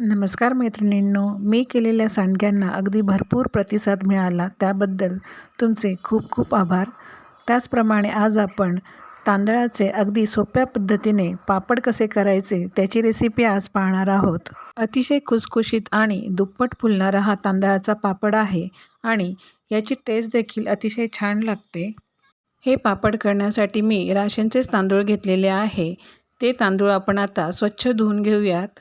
नमस्कार मैत्रिणींनो, मी केलेल्या सांडग्यांना अगदी भरपूर प्रतिसाद मिळाला, त्याबद्दल तुमचे खूप खूप आभार. त्याचप्रमाणे आज आपण तांदळाचे अगदी सोप्या पद्धतीने पापड कसे करायचे त्याची रेसिपी आज पाहणार आहोत. अतिशय खुसखुशीत आणि दुप्पट फुलणारा हा तांदळाचा पापड आहे आणि याची टेस्ट देखील अतिशय छान लागते. हे पापड करण्यासाठी मी राशनचेच तांदूळ घेतलेले आहे. ते तांदूळ आपण आता स्वच्छ धुवून घेऊयात.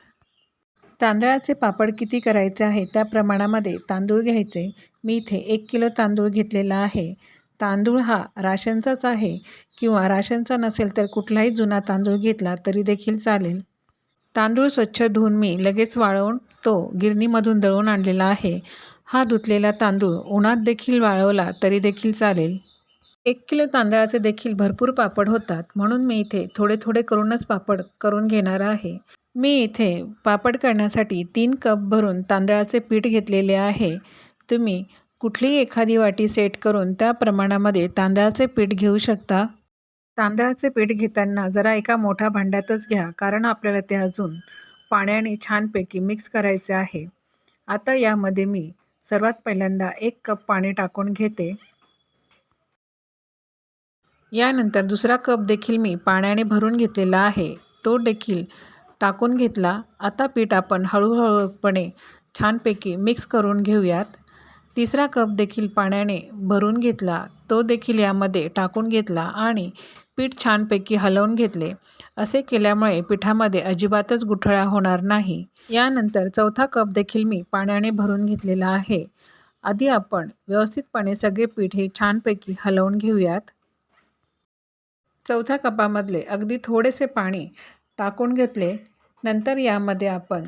तांदळाचे पापड किती करायचे आहे त्या प्रमाणामध्ये तांदूळ घ्यायचे. मी इथे 1 किलो तांदूळ घेतलेला आहे. तांदूळ हा राशनचाच आहे किंवा राशनचा नसेल तर कुठलाही जुना तांदूळ घेतला तरी देखील चालेल. तांदूळ स्वच्छ धुवून मी लगेच वाळवून तो गिरणीमधून दळून आणलेला आहे. हा धुतलेला तांदूळ उन्हात देखील वाळवला तरी देखील चालेल. 1 किलो तांदळाचे देखील भरपूर पापड होतात, म्हणून मी इथे थोडे थोडे करूनच पापड करून घेणार आहे. मी इथे पापड करण्यासाठी 3 कप भरून तांदळाचे पीठ घेतलेले आहे. तुम्ही कुठलीही एखादी वाटी सेट करून त्या प्रमाणामध्ये तांदळाचे पीठ घेऊ शकता. तांदळाचे पीठ घेताना जरा एका मोठ्या भांड्यातच घ्या, कारण आपल्याला ते अजून पाण्याने छानपैकी मिक्स करायचे आहे. आता यामध्ये मी सर्वात पहिल्यांदा 1 कप पाणी टाकून घेते. यानंतर दुसरा कप देखील मी पाण्याने भरून घेतलेला आहे, तो देखील टाकून घेतला. आता पीठ आपण हळूहळूपणे छानपैकी मिक्स करून घेऊयात. तिसरा कप देखील पाण्याने भरून घेतला, तो देखील यामध्ये टाकून घेतला आणि पीठ छानपैकी हलवून घेतले. असे केल्यामुळे पिठामध्ये अजिबातच गुठळ्या होणार नाही. यानंतर चौथा कप देखील मी पाण्याने भरून घेतलेला आहे. आधी आपण व्यवस्थितपणे सगळे पीठ हे छानपैकी हलवून घेऊयात. चौथ्या कपामधले अगदी थोडेसे पाणी टाकून घेतले. नंतर यामध्ये आपण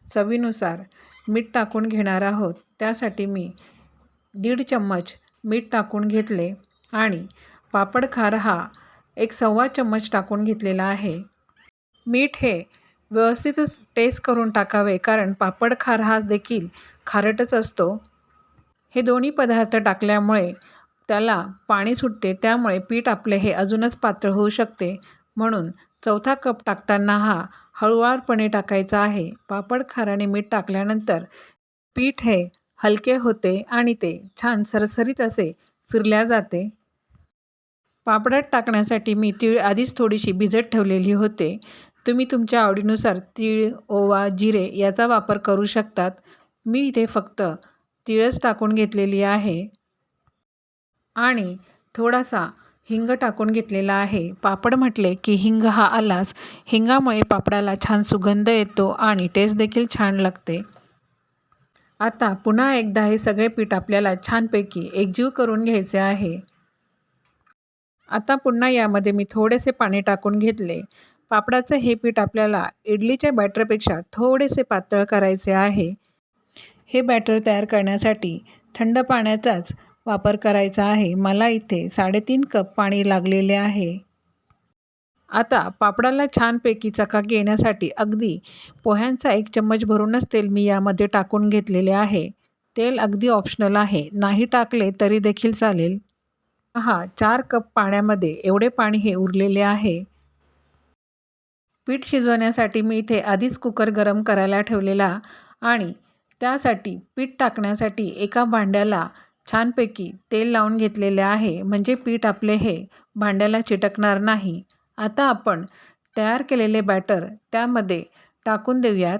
चवीनुसार मीठ टाकून घेणार आहोत. त्यासाठी मी 1.5 चम्मच मीठ टाकून घेतले आणि पापड खार हा 1 चम्मच टाकून घेतलेला आहे. मीठ हे व्यवस्थितच टेस्ट करून टाकावे, कारण पापड खार हा देखील खारटच असतो. हे दोन्ही पदार्थ टाकल्यामुळे त्याला पाणी सुटते, त्यामुळे पीठ आपले हे अजूनच पातळ होऊ शकते. म्हणून चौथा कप टाकताना हा हळूवारपणे टाकायचा आहे. पापड खार आणि मीठ टाकल्यानंतर पीठ हे हलके होते आणि ते छान सरसरीत असे फिरल्या जाते. पापडात टाकण्यासाठी मी तीळ आधीच थोडीशी भिजत ठेवलेली होते. तुम्ही तुमच्या आवडीनुसार तीळ, ओवा, जिरे याचा वापर करू शकतात. मी इथे फक्त तीळच टाकून घेतलेली आहे आणि थोडासा हिंग टाकून घेतलेला आहे. पापड म्हटले की हिंग हा आलाच. हिंगामुळे पापडाला छान सुगंध येतो आणि टेस्ट देखील छान लागते. आता पुन्हा एकदा हे सगळे पीठ आपल्याला छानपैकी एकजीव करून घ्यायचे आहे. आता पुन्हा यामध्ये मी थोडेसे पाणी टाकून घेतले. पापडाचं हे पीठ आपल्याला इडलीच्या बॅटरपेक्षा थोडेसे पातळ करायचे आहे. हे बॅटर तयार करण्यासाठी थंड पाण्याचाच वापर करायचा आहे. मला इथे 3.5 कप पाणी लागलेले आहे. आता पापडाला छानपैकी चकाकी येण्यासाठी अगदी पोह्यांचा 1 चम्मच भरूनच तेल मी यामध्ये टाकून घेतलेले आहे. तेल अगदी ऑप्शनल आहे, नाही टाकले तरी देखील चालेल. 4 कप पाण्यामध्ये एवढे पाणी हे उरलेले आहे. पीठ शिजवण्यासाठी मी इथे आधीच कुकर गरम करायला ठेवलेला आणि त्यासाठी पीठ टाकण्यासाठी एका भांड्याला छानपैकी तेल लावून घेतलेले आहे, म्हणजे पीठ आपले हे भांड्याला चिटकणार नाही. आता आपण तयार केलेले बॅटर त्यामध्ये टाकून देऊयात.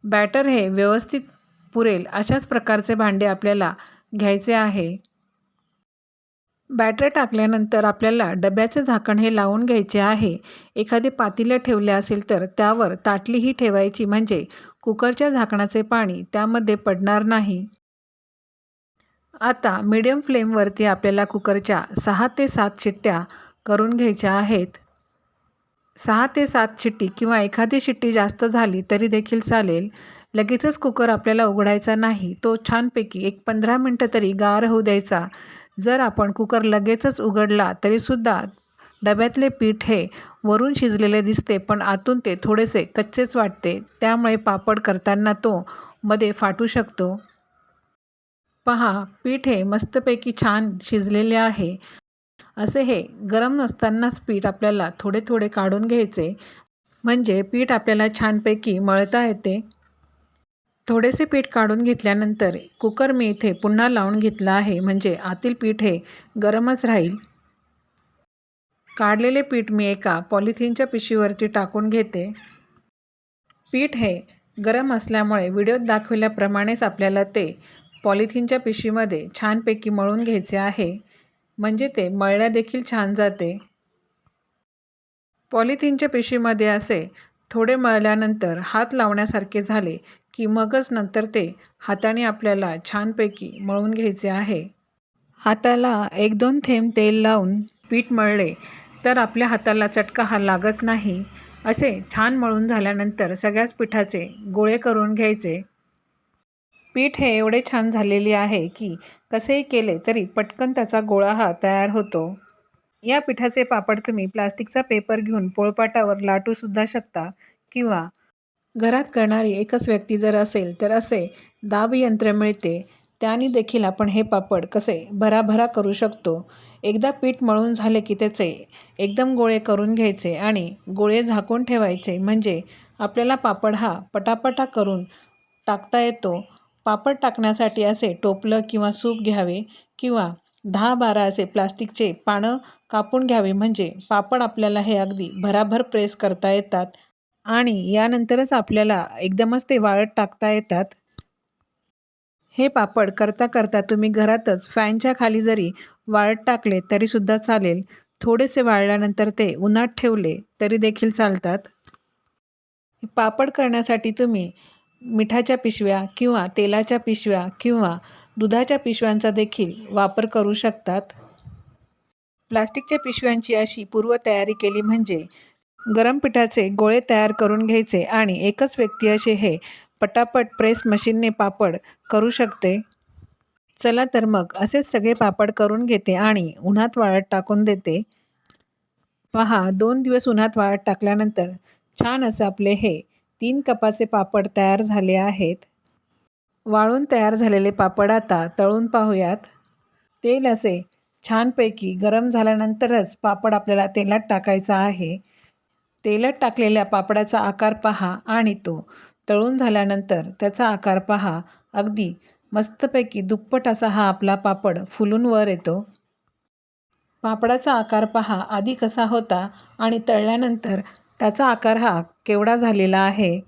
बॅटर हे व्यवस्थित पुरेल अशाच प्रकारचे भांडे आपल्याला घ्यायचे आहे. बॅटर टाकल्यानंतर आपल्याला डब्याचे झाकण हे लावून घ्यायचे आहे. एखादे पातेले ठेवले असेल तर त्यावर ताटलीही ठेवायची, म्हणजे कुकरच्या झाकणाचे पाणी त्यामध्ये पडणार नाही. आता मीडियम फ्लेमवरती आपल्याला कुकरच्या 6 ते 7 शिट्ट्या करून घ्यायच्या आहेत. 6 ते 7 शिट्टी किंवा एखादी शिट्टी जास्त झाली तरी देखील चालेल. लगेचच कुकर आपल्याला उघडायचा नाही, तो छानपैकी 15 मिनटं तरी गार होऊ द्यायचा. जर आपण कुकर लगेचच उघडला तरीसुद्धा डब्यातले पीठ हे वरून शिजलेले दिसते, पण आतून ते थोडेसे कच्चेच वाटते. त्यामुळे पापड करताना तो मध्ये फाटू शकतो. पहा, पीठ हे मस्तपैकी छान शिजलेले आहे. असे हे गरम नसतानाच पीठ आपल्याला थोडे थोडे काढून घ्यायचे, म्हणजे पीठ आपल्याला छानपैकी मळता येते. थोडेसे पीठ काढून घेतल्यानंतर कुकर मी इथे पुन्हा लावून घेतला आहे, म्हणजे आतील पीठ हे गरमच राहील. काढलेले पीठ मी एका पॉलिथिनच्या पिशवीवरती टाकून घेते. पीठ हे गरम असल्यामुळे व्हिडिओत दाखवल्याप्रमाणेच आपल्याला ते पॉलिथिनच्या पिशवीमध्ये छानपैकी मळून घ्यायचे आहे, म्हणजे ते मळल्या देखील छान जाते. पॉलिथिनच्या पिशवीमध्ये असे थोडे मळल्यानंतर हात लावण्यासारखे झाले की मगच नंतर ते हाताने आपल्याला छानपैकी मळून घ्यायचे आहे. हाताला 1-2 थेंब तेल लावून पीठ मळले तर आपल्या हाताला चटका हा लागत नाही. असे छान मळून झाल्यानंतर सगळ्याच पिठाचे गोळे करून घ्यायचे. पीठ हे एवढे छान झालेले आहे की कसेही केले तरी पटकन त्याचा गोळा हा तयार होतो. या पिठाचे पापड तुम्ही प्लास्टिकचा पेपर घेऊन पोळपाटावर लाटूसुद्धा शकता, किंवा घरात करणारी एकच व्यक्ती जर असेल तर असे दाब यंत्र मिळते, त्याने देखील आपण हे पापड कसे भराभरा करू शकतो. एकदा पीठ मळून झाले की त्याचे एकदम गोळे करून घ्यायचे आणि गोळे झाकून ठेवायचे, म्हणजे आपल्याला पापड हा पटापटा करून टाकता येतो. पापड टाकण्यासाठी असे टोपलं किंवा सूप घ्यावे, किंवा 10-12 असे प्लास्टिकचे पानं कापून घ्यावे, म्हणजे पापड आपल्याला हे अगदी भराभर प्रेस करता येतात आणि यानंतरच आपल्याला एकदमच ते वाळत टाकता येतात. हे पापड करता करता तुम्ही घरातच फॅनच्या खाली जरी वाळत टाकले तरीसुद्धा चालेल. थोडेसे वाळल्यानंतर ते उन्हात ठेवले तरी देखील चालतात. पापड करण्यासाठी तुम्ही मिठाच्या पिशव्या किंवा तेलाच्या पिशव्या किंवा दुधाच्या पिशव्यांचा देखील वापर करू शकतात. प्लास्टिकच्या पिशव्यांची अशी पूर्वतयारी केली म्हणजे गरम पिठाचे गोळे तयार करून घ्यायचे आणि एकच व्यक्ती असे हे पटापट प्रेस मशीनने पापड करू शकते. चला तर मग असेच सगळे पापड करून घेते आणि उन्हात वाळत टाकून देते. पहा, 2 दिवस उन्हात वाळत टाकल्यानंतर छान असं आपले हे 3 कपाचे पापड तयार झाले आहेत. वाळून तयार झालेले पापड आता तळून पाहूयात. तेल असे छानपैकी गरम झाल्यानंतरच पापड आपल्याला तेलात टाकायचा आहे. तेलात टाकलेल्या पापडाचा आकार पहा आणि तो तळून झाल्यानंतर त्याचा आकार पहा. अगदी मस्तपैकी दुप्पट असा हा आपला पापड फुलून वर येतो. पापडाचा आकार पहा आधी कसा होता आणि तळल्यानंतर त्याचा आकार हा केवढा झालेला आहे.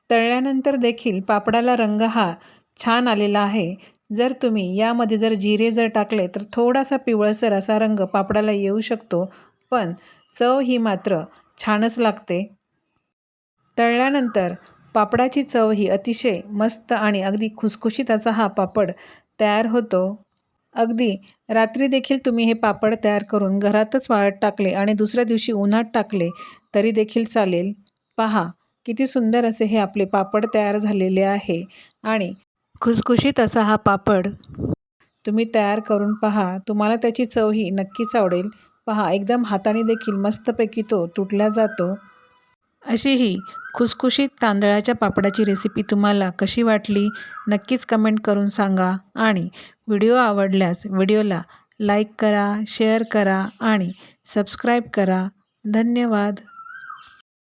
तळल्यानंतर देखील पापडाला रंग हा छान आलेला आहे. जर तुम्ही यामध्ये जर जिरे जर टाकले तर थोडासा पिवळसर असा रंग पापडाला येऊ शकतो, पण चव ही मात्र छानच लागते. तळल्यानंतर पापडाची चव ही अतिशय मस्त आणि अगदी खुसखुशीत असा हा पापड तयार होतो. अगदी रात्री देखील तुम्ही हे पापड तयार करून घरातच वाळत टाकले आणि दुसऱ्या दिवशी उन्हात टाकले तरी देखील चालेल. पहा, किती सुंदर असे हे आपले पापड तयार झालेले आहे आणि खुसखुशीत असा हा पापड तुम्ही तयार करून पहा. तुम्हाला त्याची चव ही नक्कीच आवडेल. पहा, एकदम हाताने देखील मस्तपैकी तो तुटला जातो. अशी ही खुसखुशीत तांदळाच्या पापडाची रेसिपी तुम्हाला कशी वाटली नक्कीच कमेंट करून सांगा आणि व्हिडिओ आवडल्यास व्हिडिओला लाईक करा, शेअर करा आणि सबस्क्राईब करा. धन्यवाद.